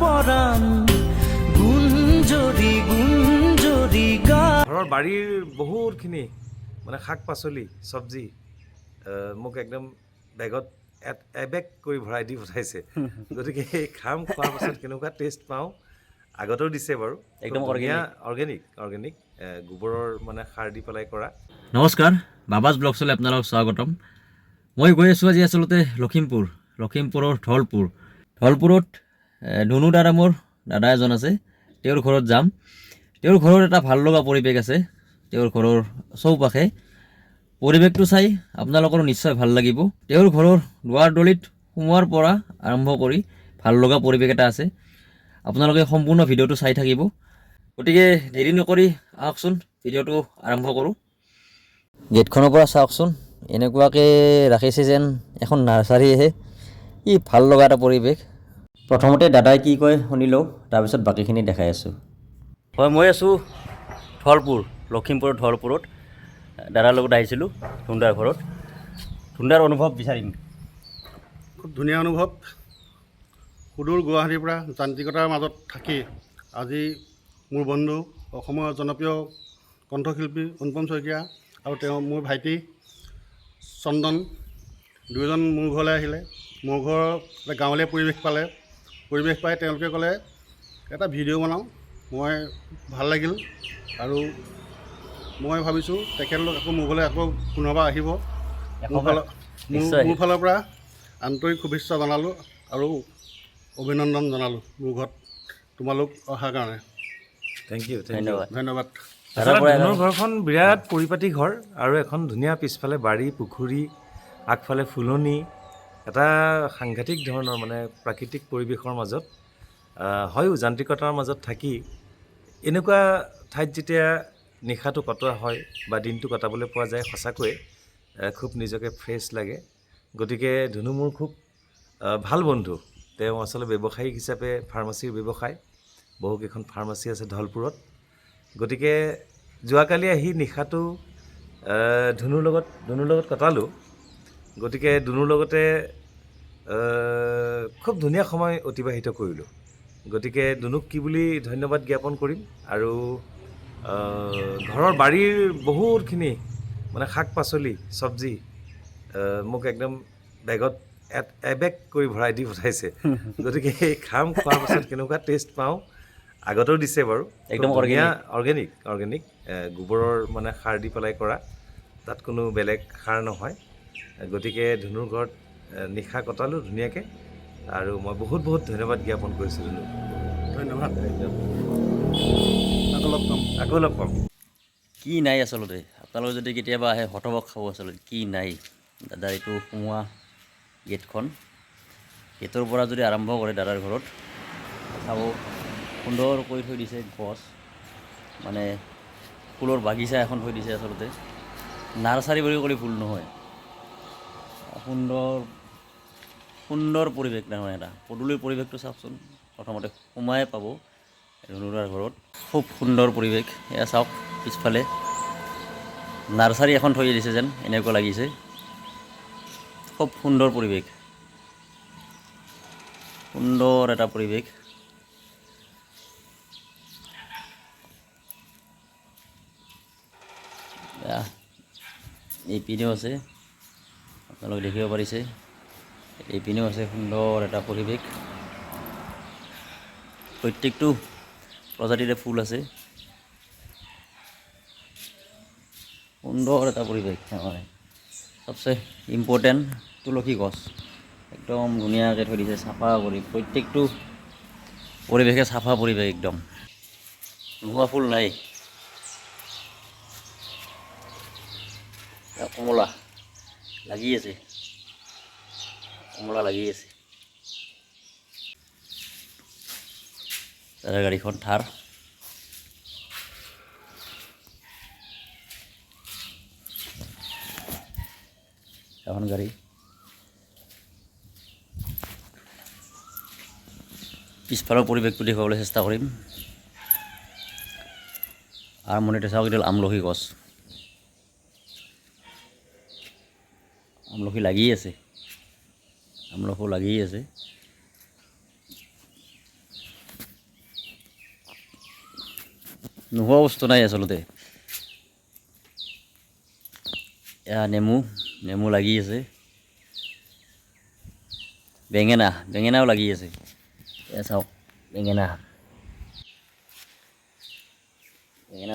পৰাণ গুঞ্জৰি গুঞ্জৰি গা। ঘৰৰ বাৰীৰ বহুতখিনি মানে শাক পাচলি চব্জি মোক একদম বেগত এবেগ কৰি ভৰাই দি পঠাইছে। গতিকে এই খাম, খোৱাৰ পাছত কেনেকুৱা টেষ্ট পাওঁ, আগতেও দিছে বাৰু, একদম অৰ্গেনিক গোবৰৰ মানে সাৰ দি পেলাই কৰা। নমস্কাৰ, বাবাজ ব্লগছলৈ আপোনালোকক স্বাগতম। মই গৈ আছোঁ আজি আচলতে লখিমপুৰৰ ধলপুৰত ধুনু দাদা, মোৰ দাদা এজন আছে, তেওঁৰ ঘৰত যাম। তেওঁৰ ঘৰত এটা ভাল লগা পৰিৱেশ আছে। তেওঁৰ ঘৰৰ চৌপাশে পৰিৱেশটো চাই আপোনালোকৰো নিশ্চয় ভাল লাগিব। তেওঁৰ ঘৰৰ দুৱাৰ দলিত সোমোৱাৰ পৰা আৰম্ভ কৰি ভাল লগা পৰিৱেশ এটা আছে। আপোনালোকে সম্পূৰ্ণ ভিডিঅ'টো চাই থাকিব। গতিকে দেৰি নকৰি আহকচোন ভিডিঅ'টো আৰম্ভ কৰোঁ। গেটখনৰ পৰা চাওকচোন, এনেকুৱাকৈ ৰাখিছে যেন এখন নাৰ্চাৰীহে। ই ভাল লগা এটা পৰিৱেশ। প্ৰথমতে দাদাই কি কয় শুনি লওঁ, তাৰপিছত বাকীখিনি দেখাই আছোঁ। হয়, মই আছোঁ লখিমপুৰৰ ধলপুৰত। দাদাৰ লগত আহিছিলোঁ ধুন্দাৰ ঘৰত। ধুন্দাৰ অনুভৱ বিচাৰিম। খুব ধুনীয়া অনুভৱ। সুদূৰ গুৱাহাটীৰ পৰা যান্ত্ৰিকতাৰ মাজত থাকি আজি মোৰ বন্ধু অসমৰ জনপ্ৰিয় কণ্ঠশিল্পী অনুপম শইকীয়া আৰু তেওঁ মোৰ ভাইটি চন্দন দুয়োজন মোৰ ঘৰলৈ আহিলে। মোৰ ঘৰৰ এটা গাঁৱলীয়া পৰিৱেশ পাই তেওঁলোকে ক'লে এটা ভিডিঅ' বনাওঁ। মই ভাল লাগিল আৰু মই ভাবিছোঁ তেখেতলোক আকৌ মোৰ ঘৰলৈ আকৌ পুনৰবাৰ আহিব। মোৰ ফালৰ পৰা আন্তৰিক শুভেচ্ছা জনালোঁ আৰু অভিনন্দন জনালোঁ মোৰ ঘৰত তোমালোক অহাৰ কাৰণে। থেংক ইউ, ধন্যবাদ। ধুনুৰ ঘৰখন বিৰাট পৰিপাটি ঘৰ আৰু এখন ধুনীয়া পিছফালে বাৰী, পুখুৰী, আগফালে ফুলনি, এটা সাংঘাতিক ধৰণৰ মানে প্ৰাকৃতিক পৰিৱেশৰ মাজত হয়ো যান্ত্ৰিকতাৰ মাজত থাকি এনেকুৱা ঠাইত যেতিয়া নিশাটো কটোৱা হয় বা দিনটো কটাবলৈ পোৱা যায়, সঁচাকৈয়ে খুব নিজকে ফ্ৰেছ লাগে। গতিকে ধুনু মোৰ খুব ভাল বন্ধু। তেওঁ আচলতে ব্যৱসায়িক হিচাপে ফাৰ্মাচীৰ ব্যৱসায়, বহুকেইখন ফাৰ্মাচী আছে ধলপুৰত। গতিকে যোৱাকালি আহি নিশাটো ধুনুৰ লগত কটালোঁ। গতিকে ধুনুৰ লগতে খুব ধুনীয়া সময় অতিবাহিত কৰিলোঁ। গতিকে ধুনুক কি বুলি ধন্যবাদ জ্ঞাপন কৰিম। আৰু ঘৰৰ বাৰীৰ বহুতখিনি মানে শাক পাচলি চব্জি মোক একদম বেগত এবেগ কৰি ভৰাই দি পঠাইছে। গতিকে এই খাম, খোৱাৰ পাছত কেনেকুৱা টেষ্ট পাওঁ, আগতেও দিছে বাৰু, একদম অৰ্গেনিক গোবৰৰ মানে সাৰ দি পেলাই কৰা, তাত কোনো বেলেগ সাৰ নহয়। গতিকে ধুনুৰ ঘৰত নিশা কটালোঁ ধুনীয়াকৈ আৰু মই বহুত ধন্যবাদ জ্ঞাপন কৰিছোঁ ধুনুক। ধন্যবাদ। আকৌ লগ পাম। কি নাই আচলতে, আপোনালোকে যদি কেতিয়াবা আহে হতভক খাব আচলতে কি নাই। দাদাৰ এইটো সোমোৱা গেটৰ পৰা যদি আৰম্ভ কৰে দাদাৰ ঘৰত চাব, সুন্দৰ কৰি থৈ দিছে গছ, মানে ফুলৰ বাগিচা এখন থৈ দিছে। আচলতে নাৰ্চাৰী বুলি ক'লে ভুল নহয়। সুন্দৰ পৰিৱেশ নহয় এটা। পদূলিৰ পৰিৱেশটো চাওকচোন, প্ৰথমতে সোমাই পাব ধুনুদাৰ ঘৰত। খুব সুন্দৰ পৰিৱেশ। এয়া চাওক, পিছফালে নাৰ্চাৰী এখন থৈ দিছে যেন এনেকুৱা লাগিছে। খুব সুন্দৰ পৰিৱেশ, সুন্দৰ এটা পৰিৱেশ। এইপিনেও আছে, আপোনালোকে দেখিব পাৰিছে, এইপিনেও আছে সুন্দৰ এটা পৰিৱেশ। প্ৰত্যেকটো প্ৰজাতিৰে ফুল আছে, সুন্দৰ এটা পৰিৱেশ। চবচে ইম্পৰ্টেণ্ট তুলসী গছ একদম ধুনীয়াকৈ থৈ দিছে, চাফা কৰি। প্ৰত্যেকটো পৰিৱেশে চাফা পৰিৱেশ একদম, নোহোৱা ফুল নাই। কমলা লাগি আছে, তাৰে গাড়ীখন থাৰ। এখন গাড়ী পিছফালৰ পৰিৱেশটো দেখুৱাবলৈ চেষ্টা কৰিম। আৰম্ভণিতে চাওক, এইডাল আমলখি গছ, আমলখি লাগি আছে। নোহোৱা বস্তু নাই আচলতে। এয়া নেমু লাগি আছে, বেঙেনাও লাগি আছে। এয়া চাওক বেঙেনা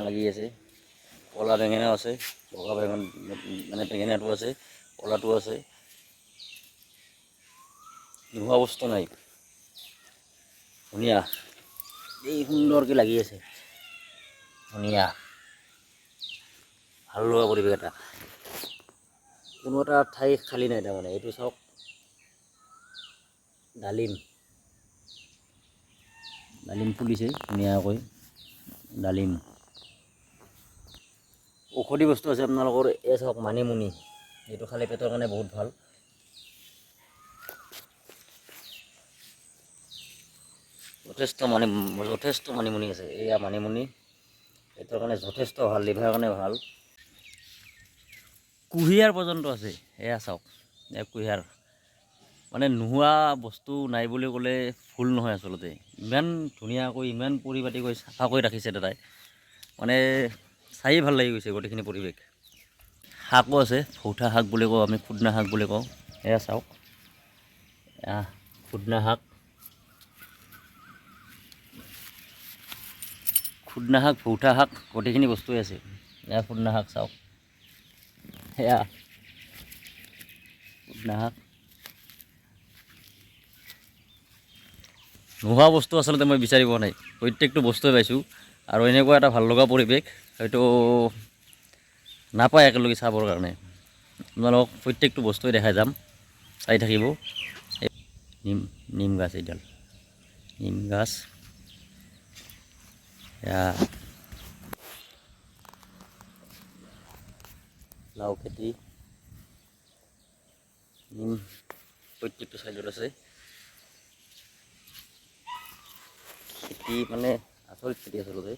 লাগি আছে, কলা বেঙেনাও আছে, বগা মানে বেঙেনাটো আছে, কলাটো আছে। নোহোৱা বস্তু নাই। ধুনীয়া, এই সুন্দৰকৈ লাগি আছে, ধুনীয়া ভাল লগা পৰিৱেশ এটা। কোনো এটা ঠাই খালী নাই তাৰমানে। এইটো চাওক ডালিম ফুলিছে ধুনীয়াকৈ। ডালিম ঔষধি বস্তু আছে আপোনালোকৰ। এই চাওক মানিমুনি, এইটো খালে পেটৰ কাৰণে বহুত ভাল। যথেষ্ট মানিমুনি আছে। এয়া মানিমুনি পেটৰ কাৰণে যথেষ্ট ভাল, লিভাৰৰ কাৰণে ভাল। কুঁহিয়াৰ পৰ্যন্ত আছে। এয়া চাওক, এয়া কুঁহিয়াৰ। মানে নোহোৱা বস্তু নাই বুলি ক'লে ভুল নহয় আচলতে। ইমান ধুনীয়াকৈ, ইমান পৰিপাটিকৈ চাফাকৈ ৰাখিছে দাদাই, মানে চায়ে ভাল লাগি গৈছে গোটেইখিনি পৰিৱেশ। শাকো আছে, ভৌঠা শাক বুলি কওঁ আমি, খুদনা শাক বুলি কওঁ। এয়া চাওক, এয়া খুদনা শাক, ভৌঠা শাক, গোটেইখিনি বস্তুৱে আছে। এয়া খুদনা শাক চাওক, এয়া খুদনা শাক। নোহোৱা বস্তু আচলতে মই বিচাৰি পোৱা নাই, প্ৰত্যেকটো বস্তুৱে পাইছোঁ। আৰু এনেকুৱা এটা ভাল লগা পৰিৱেশ হয়তো নাপায় একেলগে চাবৰ কাৰণে। আপোনালোকক প্ৰত্যেকটো বস্তুৱে দেখাই যাম, চাই থাকিব। নিম গাছ, এইডাল নিম গাছ। লাও খেতি, নিম প্ৰত্যেকটো চাইডত আছে। খেতি মানে আচৰিত খেতি আচলতে।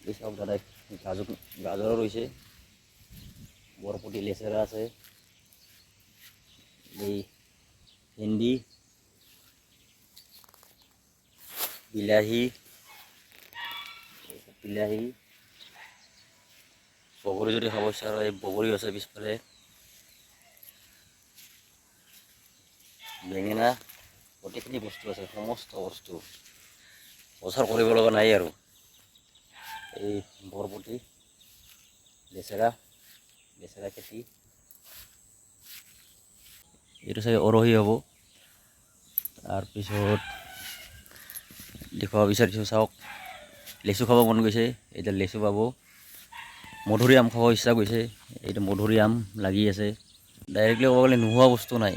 এই চাওক দাদাই গাজৰো ৰৈছে, বৰপটি লেচেৰা আছে, এই ভেন্দি, বিলাহী, বগৰী যদি খাব ইচ্ছা হয়, বগৰী আছে পিছফালে, বেঙেনা, গোটেইখিনি বস্তু আছে, সমস্ত বস্তু। বছৰ কৰিব লগা নাই আৰু। এই বৰপটি, লেচেৰা খেতি, এইটো চাগে উৰহি হ'ব। তাৰপিছত দেখুৱাব বিচাৰিছোঁ, চাওক লেচু খাব মন গৈছে, এতিয়া লেচু পাব। মধুৰি আম খাব ইচ্ছা গৈছে, এইটো মধুৰি আম লাগি আছে। ডাইৰেক্টলি ক'ব গ'লে নোহোৱা বস্তু নাই।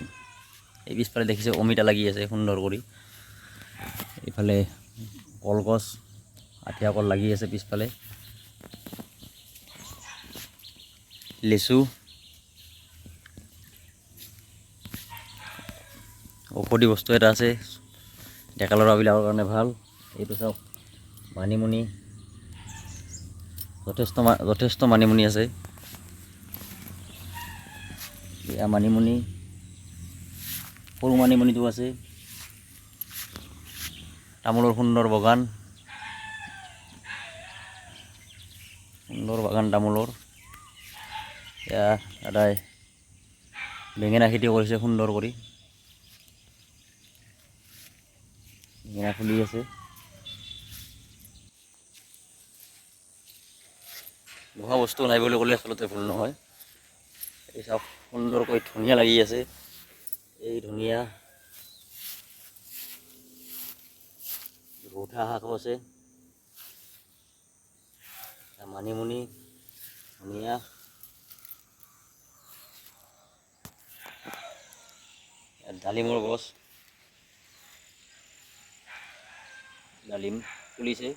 এই পিছফালে দেখিছে অমিতা লাগি আছে সুন্দৰ কৰি। এইফালে কলগছ, আঠিয়া কল লাগি আছে পিছফালে। লেচু, ঔষধি বস্তু এটা আছে, ডেকা ল'ৰাবিলাকৰ কাৰণে ভাল। এইটো চাওক মানিমুনি, যথেষ্ট মানিমুনি আছে। এয়া মানিমুনি, সৰু মানিমুনিটো আছে। তামোলৰ সুন্দৰ বাগান, তামোলৰ। এয়া দাদাই বেঙেনা খেতি কৰিছে সুন্দৰ কৰি, বেঙেনা ফুলি আছে। নোহোৱা বস্তু নাই বুলি ক'লে আচলতে ভুল নহয়। এই চাওক সুন্দৰকৈ ধুনীয়া লাগি আছে, এই ধুনীয়া। ভৌঠা শাকো আছে, মানিমুনি, ধুনীয়া। ডালিমৰ গছ, ডালিম ফুলিছে।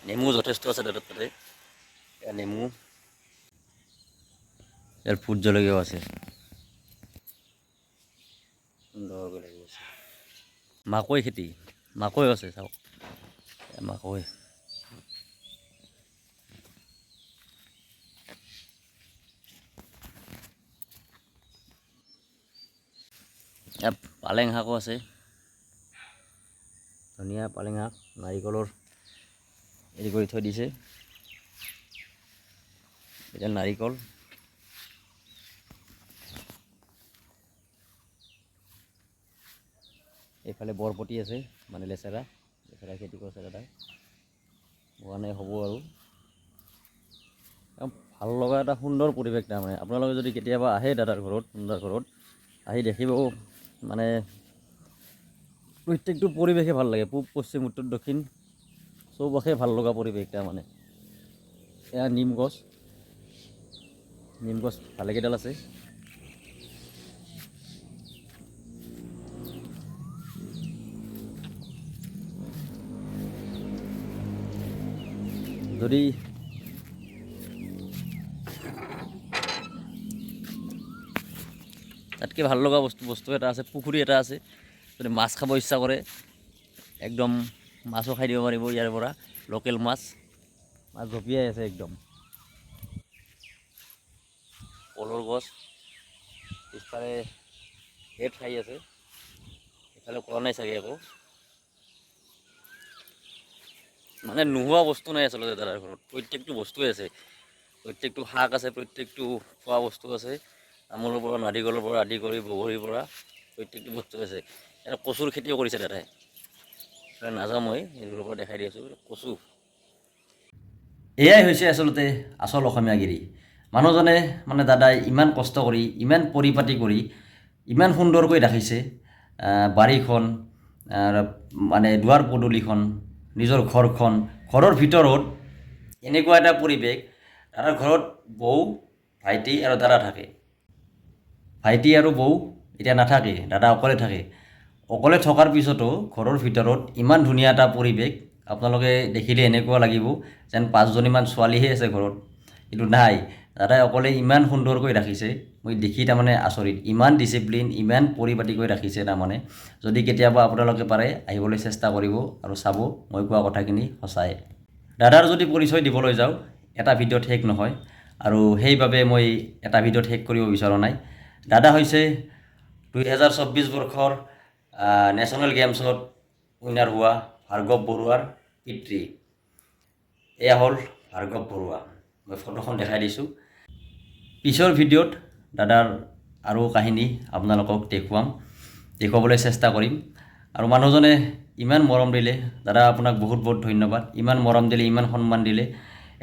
নেমু যথেষ্ট আছে তাতে, নেমু। ইয়াৰ ভোট জলকীয়াও আছে, সুন্দৰকৈ লাগি আছে। মাকৈ খেতি, মাকৈ আছে চাওক, মাকৈ। ইয়াত পালেং শাকো আছে, ধনিয়া পালেং শাক নাৰিকলৰ হেৰি কৰি থৈ দিছে এতিয়া নাৰিকল এইফালে বৰপতি আছে মানে লেচেৰা খেতি কৰিছে দাদাই হোৱা নাই হ'ব আৰু ভাল লগা এটা সুন্দৰ পৰিৱেশ তাৰমানে আপোনালোকে যদি কেতিয়াবা আহে দাদাৰ ঘৰত আহি দেখিব মানে প্ৰত্যেকটো পৰিৱেশে ভাল লাগে পূব পশ্চিম উত্তৰ দক্ষিণ চৌপাশে ভাল লগা পৰিৱেশ তাৰমানে এয়া নিম গছ ভালেকেইডাল আছে যদি তাতকৈ ভাল লগা বস্তু এটা আছে পুখুৰী এটা আছে যদি মাছ খাব ইচ্ছা কৰে একদম মাছো খাই দিব পাৰিব ইয়াৰ পৰা লোকেল মাছ জঁপিয়াই আছে একদম কলৰ গছ পিছফালে হেড খাই আছে এইফালে কৰা নাই চাগে একো মানে নোহোৱা বস্তু নাই আচলতে দাদাৰ ঘৰত প্ৰত্যেকটো বস্তুৱে আছে প্ৰত্যেকটো শাক আছে প্ৰত্যেকটো খোৱা বস্তু আছে তামোলৰ পৰা নাৰিকলৰ পৰা আদি কৰি বগৰীৰ পৰা প্ৰত্যেকটো বস্তু আছে এটা কচুৰ খেতিও কৰিছে দাদাই নাযাওঁ মই এইটোৰ পৰা দেখাই দি আছোঁ কচু এয়াই হৈছে আচলতে আচল অসমীয়াগিৰি মানুহজনে মানে দাদাই ইমান কষ্ট কৰি ইমান পৰিপাটি কৰি ইমান সুন্দৰকৈ ৰাখিছে বাৰীখন মানে দুৱাৰ পদূলিখন নিজৰ ঘৰৰ ভিতৰত এনেকুৱা এটা পৰিৱেশ দাদাৰ ঘৰত বৌ ভাইটি আৰু দাদা থাকে ভাইটি আৰু বৌ এতিয়া নাথাকে দাদা অকলে থাকে অকলে থকাৰ পিছতো ঘৰৰ ভিতৰত ইমান ধুনীয়া এটা পৰিৱেশ আপোনালোকে দেখিলে এনেকুৱা লাগিব যেন 5জনীমান ছোৱালীহে আছে ঘৰত কিন্তু নাই দাদাই অকলে ইমান সুন্দৰকৈ ৰাখিছে মই দেখি তাৰমানে আচৰিত ইমান ডিচিপ্লিন ইমান পৰিপাটিকৈ ৰাখিছে তাৰমানে যদি কেতিয়াবা আপোনালোকে পাৰে আহিবলৈ চেষ্টা কৰিব আৰু চাব মই কোৱা কথাখিনি সঁচাই দাদাৰ যদি পৰিচয় দিবলৈ যাওঁ এটা ভিডিঅ'ত শেষ নহয় আৰু সেইবাবে মই এটা ভিডিঅ'ত শেষ কৰিব বিচৰা নাই দাদা হৈছে 2024 বৰ্ষৰ নেশ্যনেল গেমছত উইনাৰ হোৱা ভাৰ্গৱ বৰুৱাৰ পিতৃ এয়া হ'ল ভাৰ্গৱ বৰুৱা মই ফটোখন দেখাই দিছোঁ পিছৰ ভিডিঅ'ত দাদাৰ আৰু কাহিনী আপোনালোকক দেখুৱাবলৈ চেষ্টা কৰিম আৰু মানুহজনে ইমান মৰম দিলে দাদা আপোনাক বহুত বহুত ধন্যবাদ ইমান মৰম দিলে ইমান সন্মান দিলে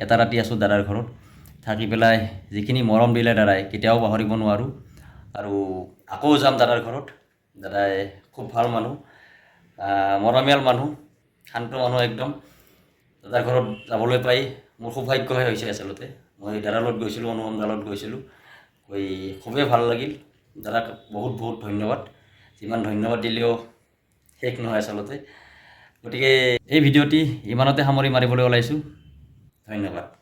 এটা ৰাতি আছোঁ দাদাৰ ঘৰত থাকি পেলাই যিখিনি মৰম দিলে দাদাই কেতিয়াও পাহৰিব নোৱাৰোঁ আৰু আকৌ যাম দাদাৰ ঘৰত দাদাই খুব ভাল মানুহ মৰমীয়াল মানুহ শান্ত মানুহ একদম দাদাৰ ঘৰত যাবলৈ পাই মোৰ সৌভাগ্যহে হৈছে আচলতে মই দাদাৰ লগত গৈছিলোঁ অনুপম দাৰ লগত গৈছিলোঁ গৈ খুবেই ভাল লাগিল দাদাক বহুত বহুত ধন্যবাদ যিমান ধন্যবাদ দিলেও শেষ নহয় আচলতে গতিকে এই ভিডিঅ'টি ইমানতে সামৰি মাৰিবলৈ ওলাইছোঁ ধন্যবাদ